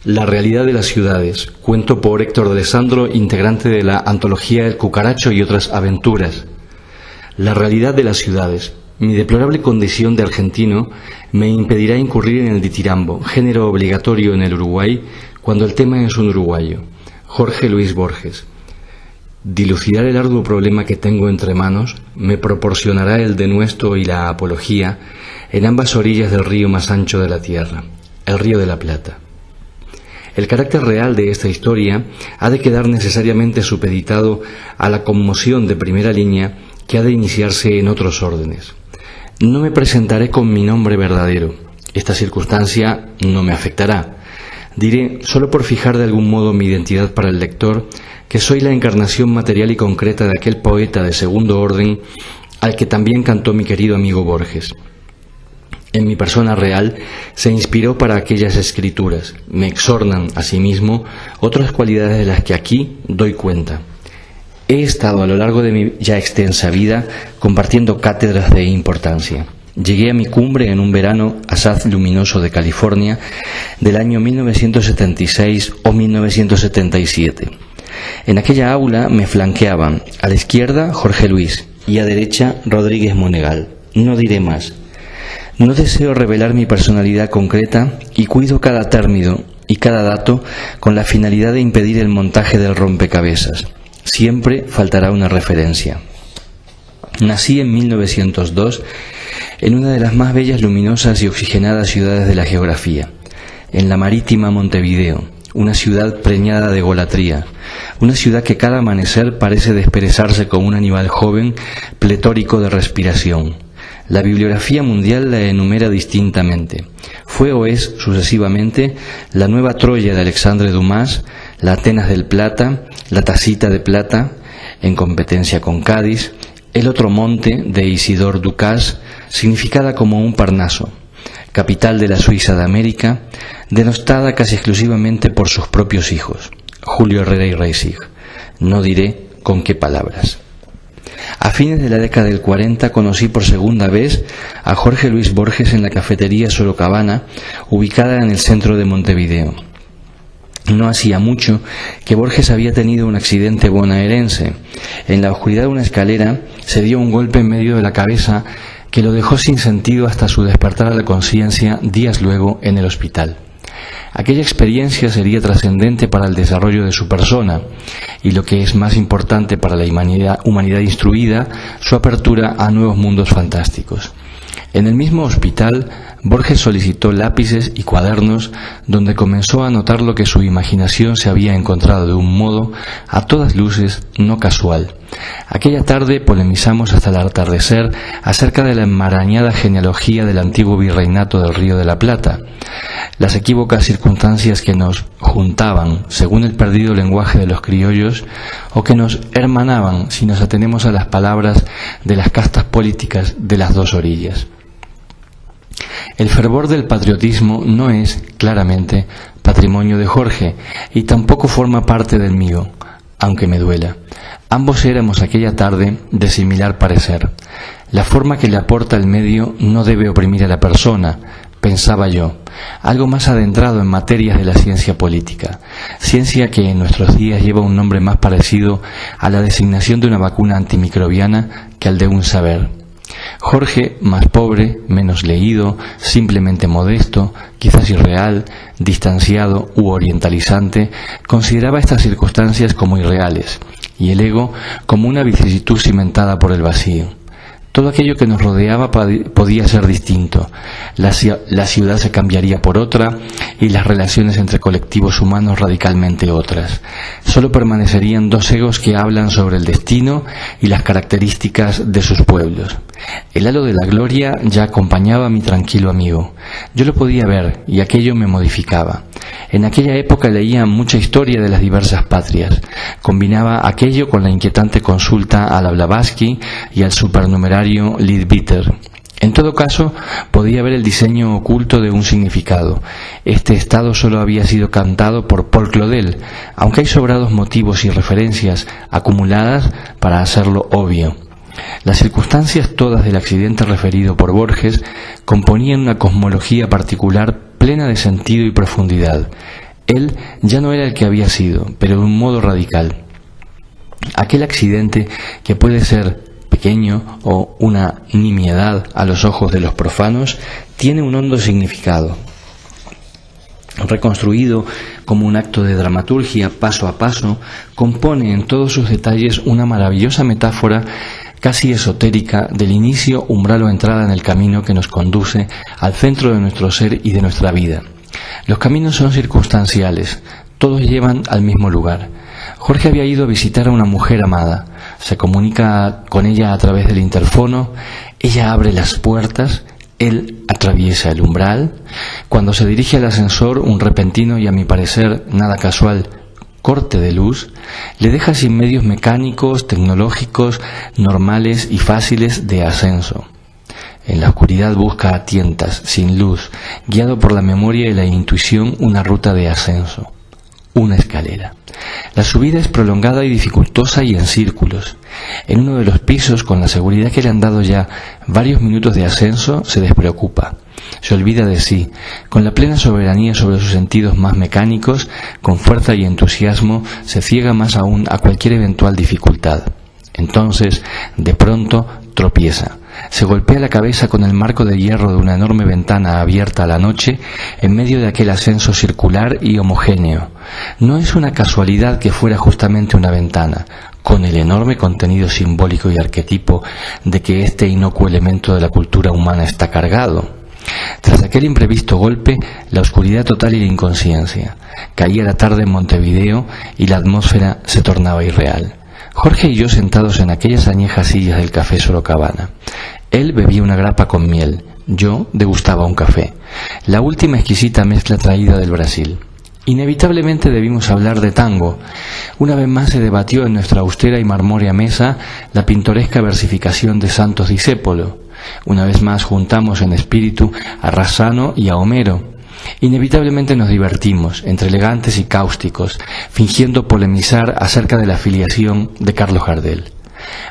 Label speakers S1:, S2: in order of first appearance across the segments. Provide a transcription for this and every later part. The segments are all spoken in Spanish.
S1: La realidad de las ciudades, cuento por Héctor de Alessandro, integrante de la antología El Cucaracho y otras aventuras. La realidad de las ciudades. Mi deplorable condición de argentino me impedirá incurrir en el ditirambo, género obligatorio en el Uruguay, cuando el tema es un uruguayo. Jorge Luis Borges. Dilucidar el arduo problema que tengo entre manos me proporcionará el denuesto y la apología en ambas orillas del río más ancho de la tierra, el Río de la Plata. El carácter real de esta historia ha de quedar necesariamente supeditado a la conmoción de primera línea que ha de iniciarse en otros órdenes. No me presentaré con mi nombre verdadero. Esta circunstancia no me afectará. Diré, solo por fijar de algún modo mi identidad para el lector, que soy la encarnación material y concreta de aquel poeta de segundo orden al que también cantó mi querido amigo Borges. En mi persona real se inspiró para aquellas escrituras. Me exornan, asimismo, otras cualidades de las que aquí doy cuenta. He estado a lo largo de mi ya extensa vida compartiendo cátedras de importancia. Llegué a mi cumbre en un verano asaz luminoso de California del año 1976 o 1977. En aquella aula me flanqueaban a la izquierda Jorge Luis y a derecha Rodríguez Monegal. No diré más. No deseo revelar mi personalidad concreta y cuido cada término y cada dato con la finalidad de impedir el montaje del rompecabezas. Siempre faltará una referencia. Nací en 1902 en una de las más bellas, luminosas y oxigenadas ciudades de la geografía, en la marítima Montevideo, una ciudad preñada de egolatría, una ciudad que cada amanecer parece desperezarse como un animal joven, pletórico de respiración. La bibliografía mundial la enumera distintamente. Fue o es, sucesivamente, la nueva Troya de Alexandre Dumas, la Atenas del Plata, la Tacita de Plata, en competencia con Cádiz, el otro monte de Isidore Ducas, significada como un Parnaso, capital de la Suiza de América, denostada casi exclusivamente por sus propios hijos, Julio Herrera y Reisig. No diré con qué palabras. A fines de la década del 40 conocí por segunda vez a Jorge Luis Borges en la cafetería Sorocabana, ubicada en el centro de Montevideo. No hacía mucho que Borges había tenido un accidente bonaerense. En la oscuridad de una escalera se dio un golpe en medio de la cabeza que lo dejó sin sentido hasta su despertar a la conciencia días luego en el hospital. Aquella experiencia sería trascendente para el desarrollo de su persona y, lo que es más importante para la humanidad instruida, su apertura a nuevos mundos fantásticos. En el mismo hospital, Borges solicitó lápices y cuadernos donde comenzó a notar lo que su imaginación se había encontrado de un modo, a todas luces, no casual. Aquella tarde polemizamos hasta el atardecer acerca de la enmarañada genealogía del antiguo virreinato del Río de la Plata, las equívocas circunstancias que nos juntaban, según el perdido lenguaje de los criollos, o que nos hermanaban si nos atenemos a las palabras de las castas políticas de las dos orillas. El fervor del patriotismo no es, claramente, patrimonio de Jorge, y tampoco forma parte del mío, aunque me duela. Ambos éramos aquella tarde de similar parecer. La forma que le aporta el medio no debe oprimir a la persona, pensaba yo, algo más adentrado en materias de la ciencia política, ciencia que en nuestros días lleva un nombre más parecido a la designación de una vacuna antimicrobiana que al de un saber. Jorge, más pobre, menos leído, simplemente modesto, quizás irreal, distanciado u orientalizante, consideraba estas circunstancias como irreales, y el ego como una vicisitud cimentada por el vacío. Todo aquello que nos rodeaba podía ser distinto. La ciudad se cambiaría por otra y las relaciones entre colectivos humanos radicalmente otras. Solo permanecerían dos egos que hablan sobre el destino y las características de sus pueblos. El halo de la gloria ya acompañaba a mi tranquilo amigo. Yo lo podía ver y aquello me modificaba. En aquella época leía mucha historia de las diversas patrias. Combinaba aquello con la inquietante consulta a la Blavatsky y al supernumerario Leadbeater. En todo caso, podía ver el diseño oculto de un significado. Este estado solo había sido cantado por Paul Claudel, aunque hay sobrados motivos y referencias acumuladas para hacerlo obvio. Las circunstancias todas del accidente referido por Borges componían una cosmología particular plena de sentido y profundidad. Él ya no era el que había sido, pero de un modo radical. Aquel accidente que puede ser pequeño o una nimiedad a los ojos de los profanos tiene un hondo significado. Reconstruido como un acto de dramaturgia paso a paso, compone en todos sus detalles una maravillosa metáfora casi esotérica del inicio, umbral o entrada en el camino que nos conduce al centro de nuestro ser y de nuestra vida. Los caminos son circunstanciales, todos llevan al mismo lugar. Jorge había ido a visitar a una mujer amada, se comunica con ella a través del interfono, ella abre las puertas, él atraviesa el umbral. Cuando se dirige al ascensor, un repentino y a mi parecer nada casual corte de luz le deja sin medios mecánicos, tecnológicos, normales y fáciles de ascenso. En la oscuridad busca a tientas, sin luz, guiado por la memoria y la intuición, una ruta de ascenso, una escalera. La subida es prolongada y dificultosa y en círculos. En uno de los pisos, con la seguridad que le han dado ya varios minutos de ascenso, se despreocupa. Se olvida de sí, con la plena soberanía sobre sus sentidos más mecánicos, con fuerza y entusiasmo, se ciega más aún a cualquier eventual dificultad. Entonces, de pronto, tropieza. Se golpea la cabeza con el marco de hierro de una enorme ventana abierta a la noche en medio de aquel ascenso circular y homogéneo. No es una casualidad que fuera justamente una ventana, con el enorme contenido simbólico y arquetipo de que este inocuo elemento de la cultura humana está cargado. Tras aquel imprevisto golpe, la oscuridad total y la inconsciencia. Caía la tarde en Montevideo y la atmósfera se tornaba irreal. Jorge y yo sentados en aquellas añejas sillas del Café Sorocabana. Él bebía una grapa con miel, yo degustaba un café, la última exquisita mezcla traída del Brasil. Inevitablemente debimos hablar de tango. Una vez más se debatió en nuestra austera y marmórea mesa la pintoresca versificación de Santos Discépolo. Una vez más juntamos en espíritu a Razzano y a Homero. Inevitablemente nos divertimos, entre elegantes y cáusticos, fingiendo polemizar acerca de la filiación de Carlos Gardel.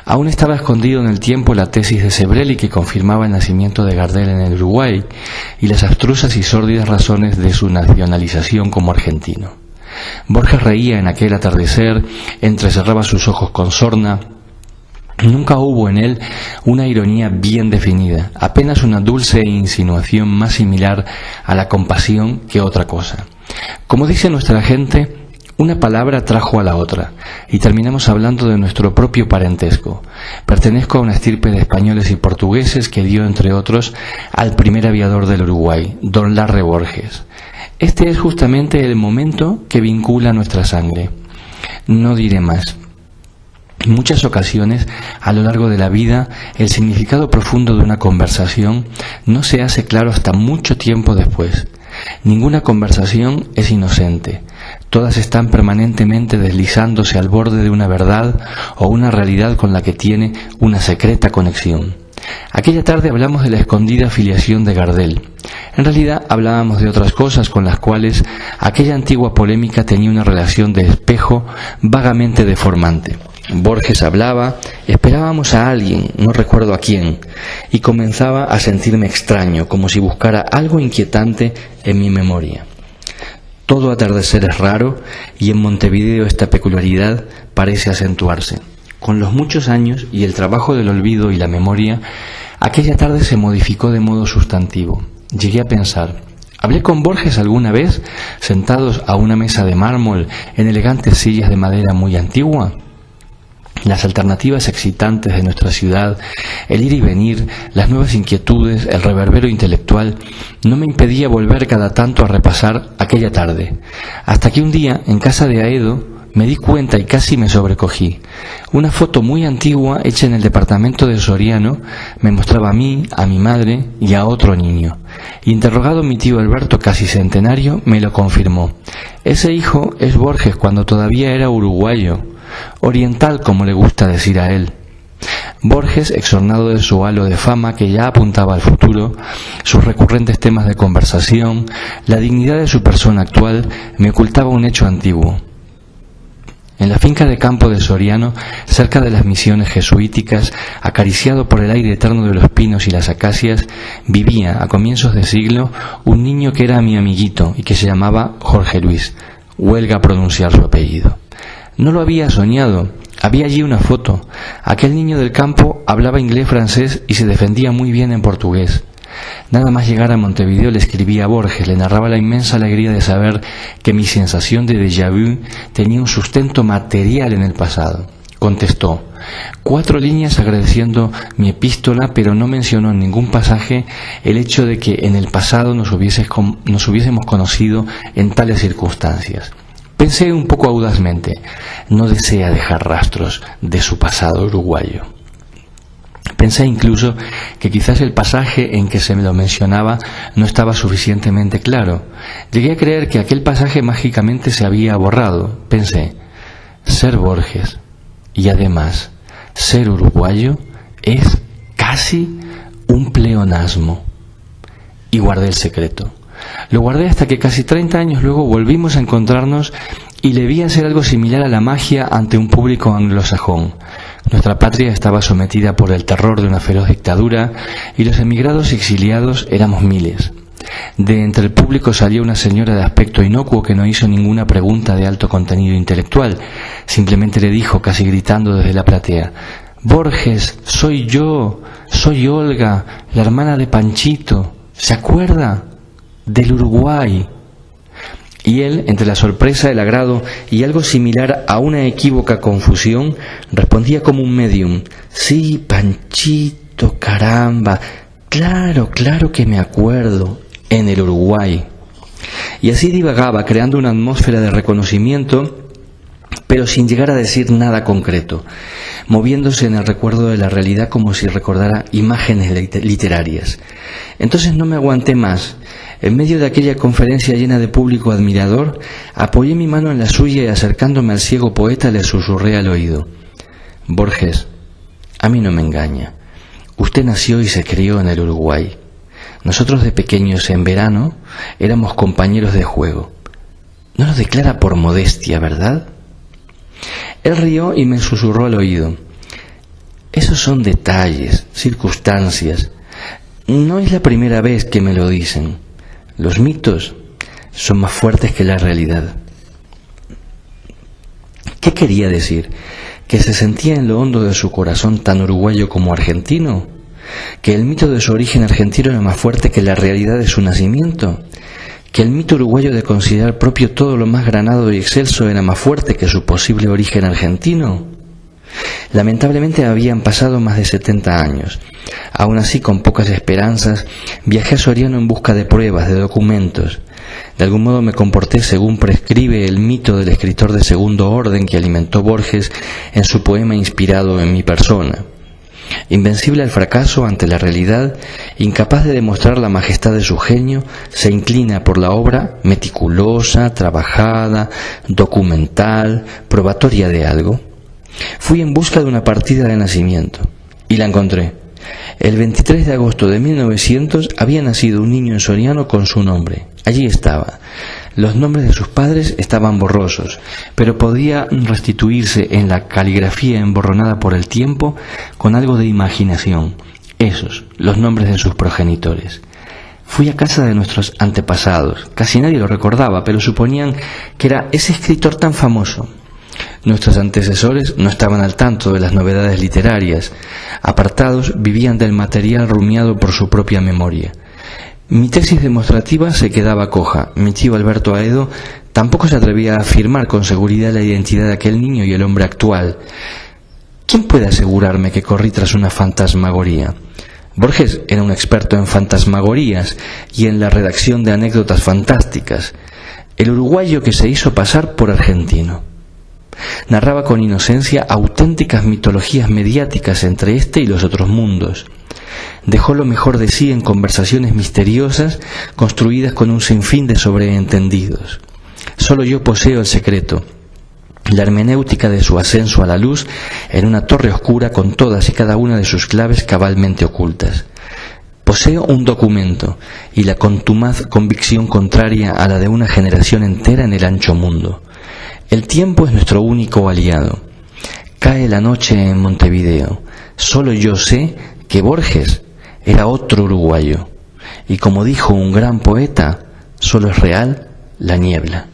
S1: Aún estaba escondido en el tiempo la tesis de Sebrelli que confirmaba el nacimiento de Gardel en el Uruguay y las abstrusas y sórdidas razones de su nacionalización como argentino. Borges reía en aquel atardecer, entrecerraba sus ojos con sorna. Nunca hubo en él una ironía bien definida, apenas una dulce insinuación más similar a la compasión que otra cosa. Como dice nuestra gente, una palabra trajo a la otra, y terminamos hablando de nuestro propio parentesco. Pertenezco a una estirpe de españoles y portugueses que dio, entre otros, al primer aviador del Uruguay, don Larre Borges. Este es justamente el momento que vincula nuestra sangre. No diré más. En muchas ocasiones, a lo largo de la vida, el significado profundo de una conversación no se hace claro hasta mucho tiempo después. Ninguna conversación es inocente. Todas están permanentemente deslizándose al borde de una verdad o una realidad con la que tiene una secreta conexión. Aquella tarde hablamos de la escondida filiación de Gardel. En realidad hablábamos de otras cosas con las cuales aquella antigua polémica tenía una relación de espejo vagamente deformante. Borges hablaba, esperábamos a alguien, no recuerdo a quién, y comenzaba a sentirme extraño, como si buscara algo inquietante en mi memoria. Todo atardecer es raro y en Montevideo esta peculiaridad parece acentuarse. Con los muchos años y el trabajo del olvido y la memoria, aquella tarde se modificó de modo sustantivo. Llegué a pensar, ¿hablé con Borges alguna vez, sentados a una mesa de mármol en elegantes sillas de madera muy antigua? Las alternativas excitantes de nuestra ciudad, el ir y venir, las nuevas inquietudes, el reverbero intelectual, no me impedía volver cada tanto a repasar aquella tarde. Hasta que un día, en casa de Aedo, me di cuenta y casi me sobrecogí. Una foto muy antigua, hecha en el departamento de Soriano, me mostraba a mí, a mi madre y a otro niño. Interrogado mi tío Alberto, casi centenario, me lo confirmó. Ese hijo es Borges cuando todavía era uruguayo. Oriental, como le gusta decir a él. Borges, exornado de su halo de fama que ya apuntaba al futuro, sus recurrentes temas de conversación, la dignidad de su persona actual, me ocultaba un hecho antiguo. En la finca de campo de Soriano, cerca de las misiones jesuíticas, acariciado por el aire eterno de los pinos y las acacias, vivía, a comienzos de siglo, un niño que era mi amiguito y que se llamaba Jorge Luis. Huelga pronunciar su apellido. No lo había soñado, había allí una foto. Aquel niño del campo hablaba inglés, francés y se defendía muy bien en portugués. Nada más llegar a Montevideo le escribía a Borges, le narraba la inmensa alegría de saber que mi sensación de déjà vu tenía un sustento material en el pasado. Contestó 4 líneas agradeciendo mi epístola, pero no mencionó en ningún pasaje el hecho de que en el pasado nos hubiésemos conocido en tales circunstancias. Pensé un poco audazmente, no desea dejar rastros de su pasado uruguayo. Pensé incluso que quizás el pasaje en que se me lo mencionaba no estaba suficientemente claro. Llegué a creer que aquel pasaje mágicamente se había borrado. Pensé, ser Borges y además ser uruguayo es casi un pleonasmo. Y guardé el secreto. Lo guardé hasta que casi 30 años luego volvimos a encontrarnos y le vi hacer algo similar a la magia ante un público anglosajón. Nuestra patria estaba sometida por el terror de una feroz dictadura y los emigrados y exiliados éramos miles. De entre el público salió una señora de aspecto inocuo que no hizo ninguna pregunta de alto contenido intelectual. Simplemente le dijo, casi gritando desde la platea, «Borges, soy yo, soy Olga, la hermana de Panchito. ¿Se acuerda? Del Uruguay». Y él, entre la sorpresa, el agrado y algo similar a una equívoca confusión, respondía como un medium. «Sí, Panchito, caramba, claro que me acuerdo, en el Uruguay». Y así divagaba, creando una atmósfera de reconocimiento, pero sin llegar a decir nada concreto, moviéndose en el recuerdo de la realidad como si recordara imágenes literarias. Entonces no me aguanté más. En medio de aquella conferencia llena de público admirador, apoyé mi mano en la suya y acercándome al ciego poeta le susurré al oído. «Borges, a mí no me engaña. Usted nació y se crió en el Uruguay. Nosotros de pequeños en verano éramos compañeros de juego. No lo declara por modestia, ¿verdad?» Él rió y me susurró al oído. «Esos son detalles, circunstancias. No es la primera vez que me lo dicen. Los mitos son más fuertes que la realidad». ¿Qué quería decir? ¿Que se sentía en lo hondo de su corazón tan uruguayo como argentino? ¿Que el mito de su origen argentino era más fuerte que la realidad de su nacimiento? ¿Que el mito uruguayo de considerar propio todo lo más granado y excelso era más fuerte que su posible origen argentino? Lamentablemente habían pasado más de 70 años. Aún así, con pocas esperanzas, viajé a Soriano en busca de pruebas, de documentos. De algún modo me comporté según prescribe el mito del escritor de segundo orden que alimentó Borges en su poema inspirado en mi persona. Invencible al fracaso ante la realidad, incapaz de demostrar la majestad de su genio, se inclina por la obra meticulosa, trabajada, documental, probatoria de algo. Fui en busca de una partida de nacimiento, y la encontré. El 23 de agosto de 1900 había nacido un niño en Soriano con su nombre. Allí estaba. Los nombres de sus padres estaban borrosos, pero podía restituirse en la caligrafía emborronada por el tiempo con algo de imaginación. Esos, los nombres de sus progenitores. Fui a casa de nuestros antepasados. Casi nadie lo recordaba, pero suponían que era ese escritor tan famoso. Nuestros antecesores no estaban al tanto de las novedades literarias. Apartados, vivían del material rumiado por su propia memoria. Mi tesis demostrativa se quedaba coja. Mi tío Alberto Aedo tampoco se atrevía a afirmar con seguridad la identidad de aquel niño y el hombre actual. ¿Quién puede asegurarme que corrí tras una fantasmagoría? Borges era un experto en fantasmagorías y en la redacción de anécdotas fantásticas. El uruguayo que se hizo pasar por argentino. Narraba con inocencia auténticas mitologías mediáticas entre este y los otros mundos. Dejó lo mejor de sí en conversaciones misteriosas construidas con un sinfín de sobreentendidos. Solo yo poseo el secreto, la hermenéutica de su ascenso a la luz en una torre oscura con todas y cada una de sus claves cabalmente ocultas. Poseo un documento y la contumaz convicción contraria a la de una generación entera en el ancho mundo.
S2: El tiempo es nuestro único aliado. Cae la noche en Montevideo. Solo yo sé que Borges era otro uruguayo. Y como dijo un gran poeta, solo es real la niebla.